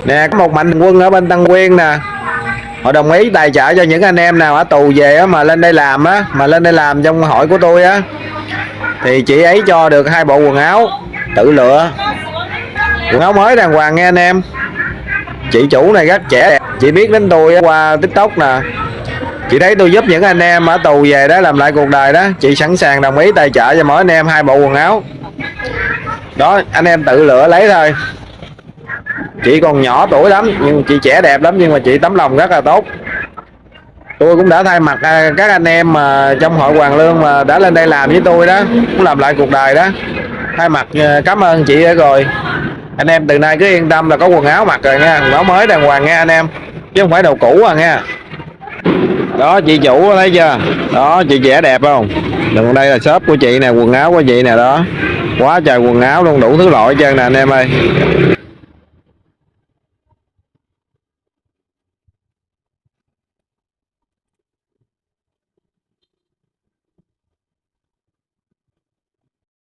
Nè, có một mạnh thường quân ở bên Tân Quyên nè, họ đồng ý tài trợ cho những anh em nào ở tù về á, mà lên đây làm á, mà lên đây làm trong hội của tôi á, thì chị ấy cho được 2 bộ quần áo tự lựa, quần áo mới đàng hoàng nghe anh em. Chị chủ này rất trẻ đẹp, chị biết đến tôi qua TikTok nè, chị thấy tôi giúp những anh em ở tù về đó làm lại cuộc đời đó, chị sẵn sàng đồng ý tài trợ cho mỗi anh em 2 bộ quần áo đó, anh em tự lựa lấy thôi. Chị còn nhỏ tuổi lắm nhưng chị trẻ đẹp lắm, nhưng mà chị tấm lòng rất là tốt. Tôi cũng đã thay mặt các anh em mà trong hội Hoàng Lương mà đã lên đây làm với tôi đó, cũng làm lại cuộc đời đó, thay mặt cảm ơn chị đã rồi. Anh em từ nay cứ yên tâm là có quần áo mặc rồi nha, quần áo mới đàng hoàng nha anh em, chứ không phải đồ cũ à nha. Đó chị chủ thấy chưa, đó chị trẻ đẹp không. Đừng, đây là shop của chị nè, quần áo của chị nè, đó quá trời quần áo luôn, đủ thứ loại hết trơn nè anh em ơi.